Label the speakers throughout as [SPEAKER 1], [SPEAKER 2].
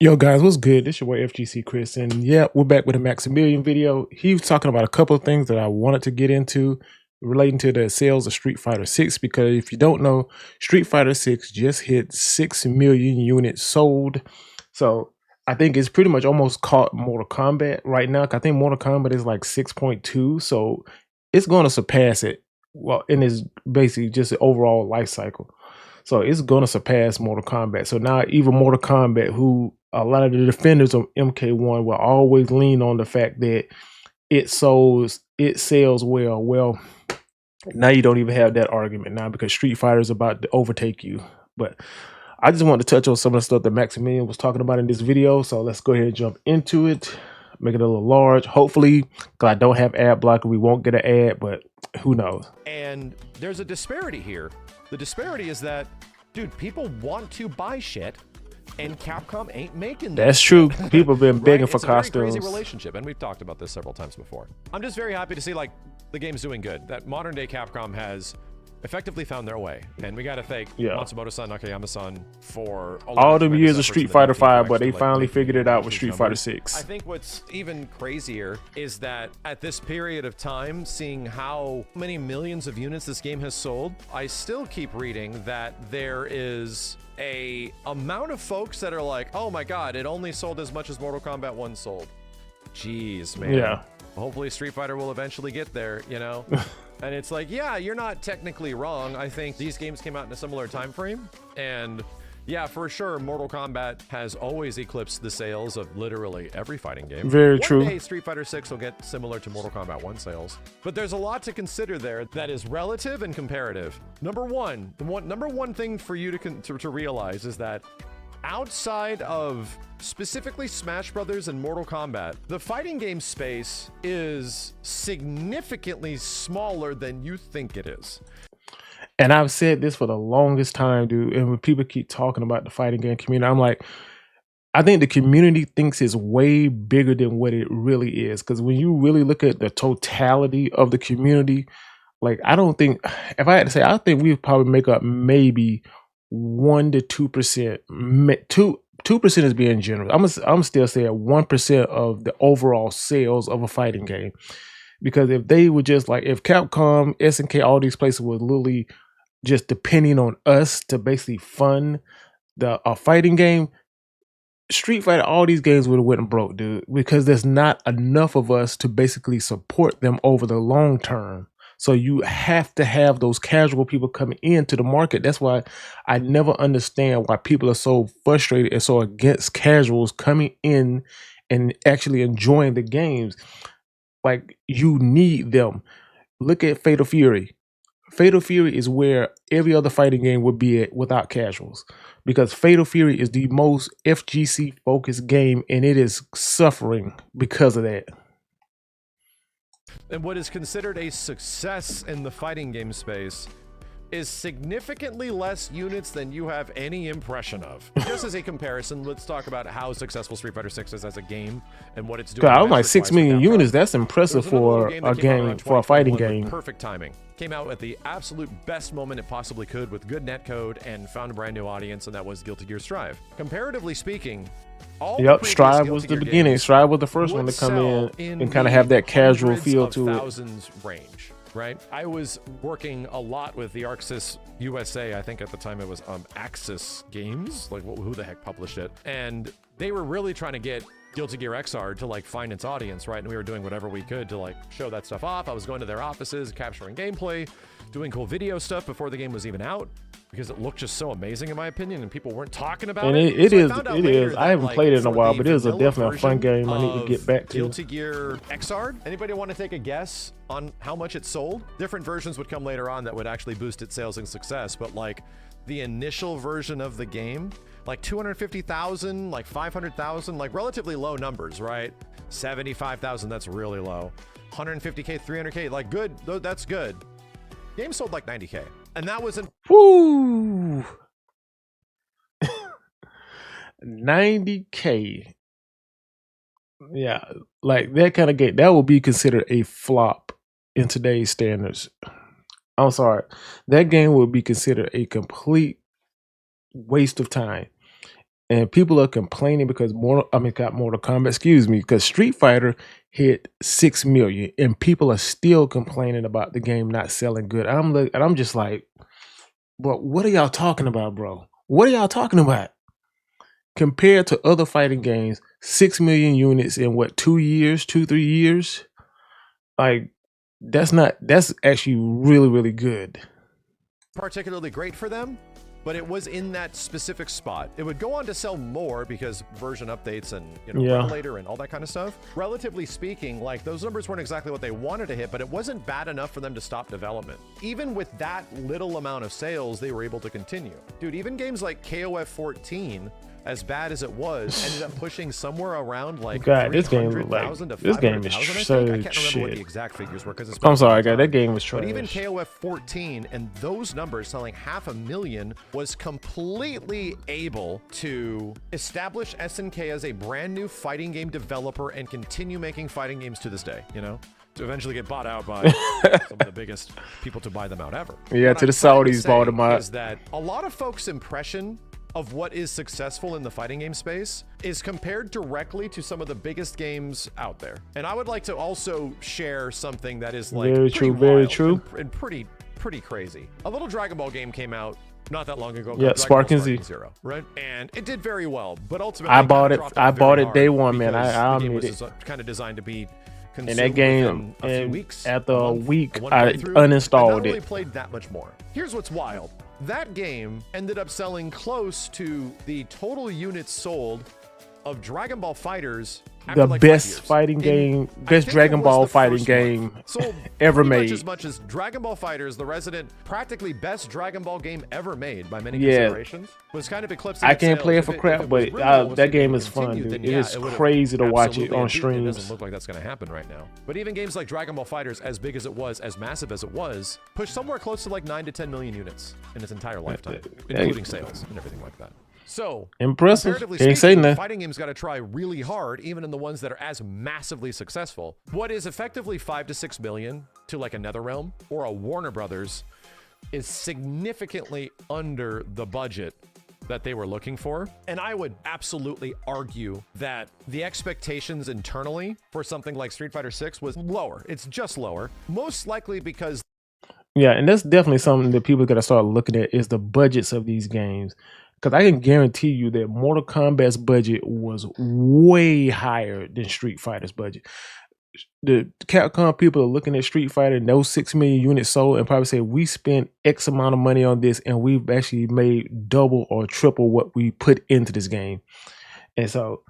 [SPEAKER 1] Yo guys, what's good? This your boy FGC Chris, and yeah, we're back with a Maximilian video. He was talking about a couple of things that I wanted to get into relating to the sales of Street Fighter 6, because if you don't know, Street Fighter 6 just hit 6 million units sold. So I think it's pretty much almost caught Mortal Kombat right now. I think Mortal Kombat is like 6.2, so it's going to surpass it. Well, and it's basically just the overall life cycle. So it's going to surpass Mortal Kombat. So now even Mortal Kombat, who a lot of the defenders of MK1 will always lean on the fact that it sells well. Well, now you don't even have that argument now because Street Fighter is about to overtake you. But I just wanted to touch on some of the stuff that Maximilian was talking about in this video. So let's go ahead and jump into it. Make it a little large. Hopefully, because I don't have ad blocker, we won't get an ad, but who knows?
[SPEAKER 2] And there's a disparity here. The disparity is that, dude, people want to buy shit, and Capcom ain't making that.
[SPEAKER 1] That's true. People have been begging for
[SPEAKER 2] it's a very
[SPEAKER 1] costumes.
[SPEAKER 2] crazy relationship, and we've talked about this several times before. I'm just very happy to see, like, the game's doing good. That modern day Capcom has effectively found their way, and we got to thank Matsumoto-san, Nakayama-san for
[SPEAKER 1] all them years of Street Fighter 5, but they finally figured it out with Street Fighter 6.
[SPEAKER 2] I think what's even crazier is that at this period of time, seeing how many millions of units this game has sold, I still keep reading that there is a amount of folks that are like, oh my god, it only sold as much as Mortal Kombat 1 sold. Jeez, man.
[SPEAKER 1] Yeah.
[SPEAKER 2] Hopefully Street Fighter will eventually get there, you know? And it's like, yeah, you're not technically wrong. I think these games came out in a similar time frame, and yeah, for sure, Mortal Kombat has always eclipsed the sales of literally every fighting game.
[SPEAKER 1] Very true.
[SPEAKER 2] One day, Street Fighter 6 will get similar to Mortal Kombat 1 sales. But there's a lot to consider there that is relative and comparative. Number one, number one thing for you to realize is that outside of specifically Smash Brothers and Mortal Kombat, the fighting game space is significantly smaller than you think it is.
[SPEAKER 1] And I've said this for the longest time, dude. And when people keep talking about the fighting game community, I'm like, I think the community thinks it's way bigger than what it really is. Because when you really look at the totality of the community, like, I don't think, if I had to say, I think we would probably make up maybe 1 to 2%. 2% is being generous. I'm still saying 1% of the overall sales of a fighting game. Because if they were just like, if Capcom, SNK, all these places were literally just depending on us to basically fund a fighting game, Street Fighter, all these games would have went broke, dude. Because there's not enough of us to basically support them over the long term. So you have to have those casual people coming into the market. That's why I never understand why people are so frustrated and so against casuals coming in and actually enjoying the games. Like, you need them. Look at Fatal Fury. Fatal Fury is where every other fighting game would be at without casuals, because Fatal Fury is the most FGC focused game, and it is suffering because of that.
[SPEAKER 2] And what is considered a success in the fighting game space is significantly less units than you have any impression of. Just as a comparison, let's talk about how successful Street Fighter 6 is as a game and what it's doing.
[SPEAKER 1] God, I'm like 6 million units. That's impressive for a game, for a fighting game.
[SPEAKER 2] Perfect timing. Came out at the absolute best moment it possibly could with good netcode and found a brand new audience, and that was Guilty Gear Strive. Comparatively speaking,
[SPEAKER 1] Strive was the beginning. Strive was the first one to come in and kind of have that casual feel to it.
[SPEAKER 2] Thousands range. Right? I was working a lot with the ArcSys USA. I think at the time it was Axis Games. Like, who the heck published it? And they were really trying to get Guilty Gear XR to like find its audience, right? And we were doing whatever we could to like show that stuff off. I was going to their offices, capturing gameplay, doing cool video stuff before the game was even out, because it looked just so amazing in my opinion, and people weren't talking about it.
[SPEAKER 1] And it is. I haven't played it in a while, but it is definitely a fun game. I need to get back to.
[SPEAKER 2] Guilty Gear XR. Anybody want to take a guess on how much it sold? Different versions would come later on that would actually boost its sales and success, but like the initial version of the game, like 250,000, like 500,000, like relatively low numbers, right? 75,000, that's really low. 150K, 300K, like good, that's good. Game sold like 90K, and that was in.
[SPEAKER 1] Woo! 90K. Yeah, like that kind of game, that would be considered a flop in today's standards. I'm sorry. That game would be considered a complete waste of time. and people are complaining because got Mortal Kombat, excuse me, because Street Fighter hit 6 million, and people are still complaining about the game not selling good. I'm just like, but what are y'all talking about, bro? What are y'all talking about? Compared to other fighting games, 6 million units in what, 2 years, 3 years? Like, that's actually really, really good.
[SPEAKER 2] Particularly great for them, but it was in that specific spot. It would go on to sell more because version updates and regulator and all that kind of stuff. Relatively speaking, like, those numbers weren't exactly what they wanted to hit, but it wasn't bad enough for them to stop development. Even with that little amount of sales, they were able to continue. Dude, even games like KOF 14, as bad as it was, ended up pushing somewhere around like 300,000 to 500,000. I can't remember what the exact figures were because
[SPEAKER 1] I'm sorry, guys. That game was trash.
[SPEAKER 2] But even KOF 14 and those numbers selling 500,000 was completely able to establish SNK as a brand new fighting game developer and continue making fighting games to this day, to eventually get bought out by some of the biggest people to buy them out ever.
[SPEAKER 1] Yeah, to the Saudis bought them out.
[SPEAKER 2] Is that a lot of folks' impression of what is successful in the fighting game space is compared directly to some of the biggest games out there. And I would like to also share something that is like very true and pretty crazy. A little Dragon Ball game came out not that long ago.
[SPEAKER 1] Yeah, Sparking Zero,
[SPEAKER 2] right? And it did very well, but ultimately
[SPEAKER 1] I bought it day one, man. I
[SPEAKER 2] the game
[SPEAKER 1] admit
[SPEAKER 2] was kind of designed to be
[SPEAKER 1] and that game,
[SPEAKER 2] a few weeks,
[SPEAKER 1] after a week, I uninstalled it.
[SPEAKER 2] I played that much more. Here's what's wild. That game ended up selling close to the total units sold of Dragon Ball FighterZ.
[SPEAKER 1] The best fighting game, best Dragon Ball fighting game ever made.
[SPEAKER 2] As much as Dragon Ball FighterZ, the resident, practically best Dragon Ball game ever made by many considerations, was kind of eclipsing.
[SPEAKER 1] I can't play it for crap, but that game is fun, dude. It is crazy to watch it on streams.
[SPEAKER 2] It doesn't look like that's going to happen right now. But even games like Dragon Ball FighterZ, as big as it was, as massive as it was, pushed somewhere close to like 9 to 10 million units in its entire lifetime, including sales and everything like that. So
[SPEAKER 1] impressive. Ain't saying that.
[SPEAKER 2] Fighting games got to try really hard, even in the ones that are as massively successful. What is effectively 5 to 6 million to like a NetherRealm or a Warner Brothers is significantly under the budget that they were looking for. And I would absolutely argue that the expectations internally for something like Street Fighter 6 was lower. It's just lower, most likely because.
[SPEAKER 1] Yeah, and that's definitely something that people got to start looking at is the budgets of these games. Because I can guarantee you that Mortal Kombat's budget was way higher than Street Fighter's budget. The Capcom people are looking at Street Fighter, and those 6 million units sold, and probably say, we spent X amount of money on this, and we've actually made double or triple what we put into this game. And so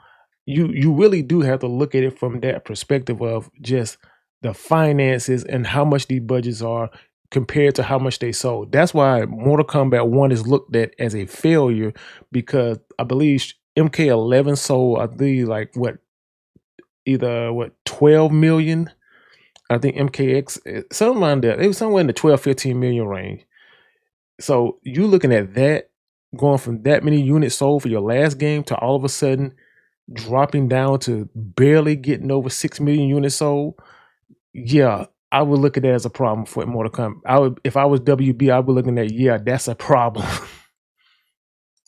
[SPEAKER 1] you really do have to look at it from that perspective of just the finances and how much these budgets are compared to how much they sold. That's why Mortal Kombat 1 is looked at as a failure, because I believe MK11 sold, I believe, like either 12 million. I think MKX, something around there. It was somewhere in the 12, 15 million range. So you looking at that, going from that many units sold for your last game to all of a sudden dropping down to barely getting over 6 million units sold. Yeah, I would look at that as a problem for Mortal Kombat. If I was WB, I would be looking at, yeah, that's a problem.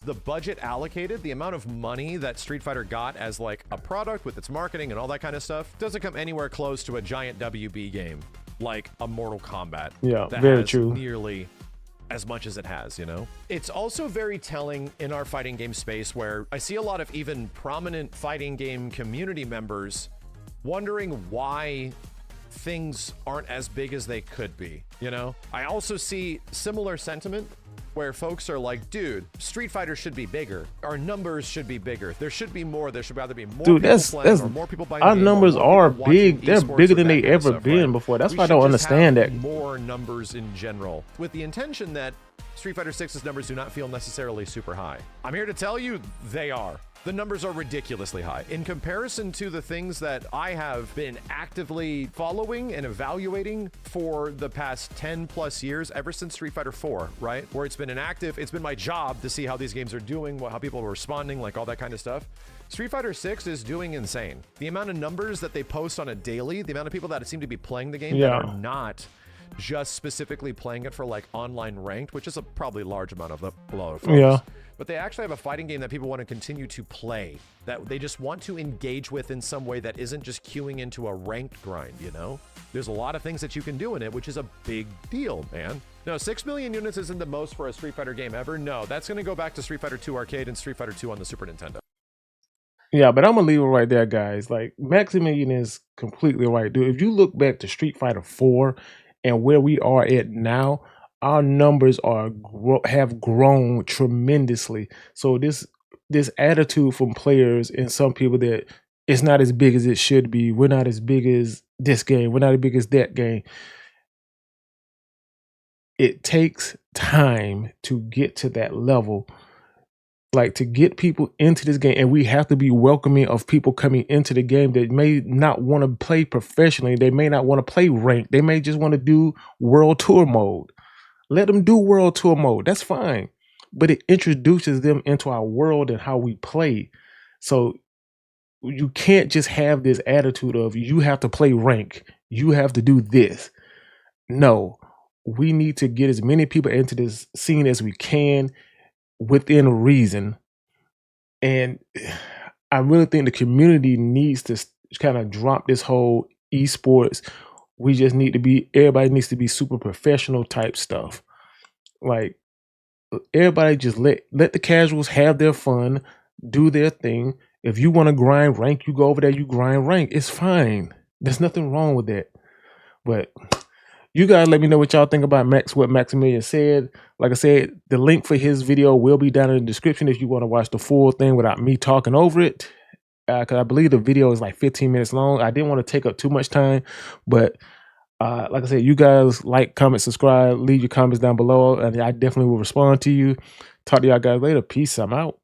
[SPEAKER 2] The budget allocated, the amount of money that Street Fighter got as like a product with its marketing and all that kind of stuff, doesn't come anywhere close to a giant WB game like a Mortal Kombat.
[SPEAKER 1] Yeah,
[SPEAKER 2] that
[SPEAKER 1] very
[SPEAKER 2] has
[SPEAKER 1] true.
[SPEAKER 2] Nearly as much as it has, It's also very telling in our fighting game space where I see a lot of even prominent fighting game community members wondering why things aren't as big as they could be, I also see similar sentiment where folks are like, dude, Street Fighter should be bigger. Our numbers should be bigger. There should be more. There should rather be more people playing or more people buying.
[SPEAKER 1] Our numbers are big. They're bigger than they ever been before. That's why I don't understand that.
[SPEAKER 2] More numbers in general, with the intention that Street Fighter 6's numbers do not feel necessarily super high. I'm here to tell you they are. The numbers are ridiculously high in comparison to the things that I have been actively following and evaluating for the past 10 plus years, ever since Street Fighter 4, right? Where it's been it's been my job to see how these games are doing, how people are responding, like all that kind of stuff. Street Fighter 6 is doing insane. The amount of numbers that they post on a daily, the amount of people that seem to be playing the game that are not just specifically playing it for like online ranked, which is a probably large amount of a lot of folks. but they actually have a fighting game that people want to continue to play, that they just want to engage with in some way that isn't just queuing into a ranked grind, you know? There's a lot of things that you can do in it, which is a big deal, man. No, 6 million units isn't the most for a Street Fighter game ever. No, that's going to go back to Street Fighter 2 Arcade and Street Fighter 2 on the Super Nintendo.
[SPEAKER 1] Yeah, but I'm gonna leave it right there, guys. Like Maximilian is completely right, dude. If you look back to Street Fighter 4 and where we are at now, our numbers have grown tremendously. So this attitude from players and some people that it's not as big as it should be. We're not as big as this game. We're not as big as that game. It takes time to get to that level, like to get people into this game, and we have to be welcoming of people coming into the game that may not want to play professionally. They may not want to play ranked. They may just want to do world tour mode. Let them do world tour mode. That's fine. But it introduces them into our world and how we play. So you can't just have this attitude of you have to play rank. You have to do this. No, we need to get as many people into this scene as we can within reason. And I really think the community needs to kind of drop this whole esports. We just need to be, everybody needs to be super professional type stuff. Like everybody just let the casuals have their fun, do their thing. If you want to grind rank, you go over there, you grind rank. It's fine. There's nothing wrong with that. But you guys let me know what y'all think about what Maximilian said. Like I said, the link for his video will be down in the description if you want to watch the full thing without me talking over it. Because I believe the video is like 15 minutes long. I didn't want to take up too much time. But like I said, you guys like, comment, subscribe, leave your comments down below. And I definitely will respond to you. Talk to y'all guys later. Peace. I'm out.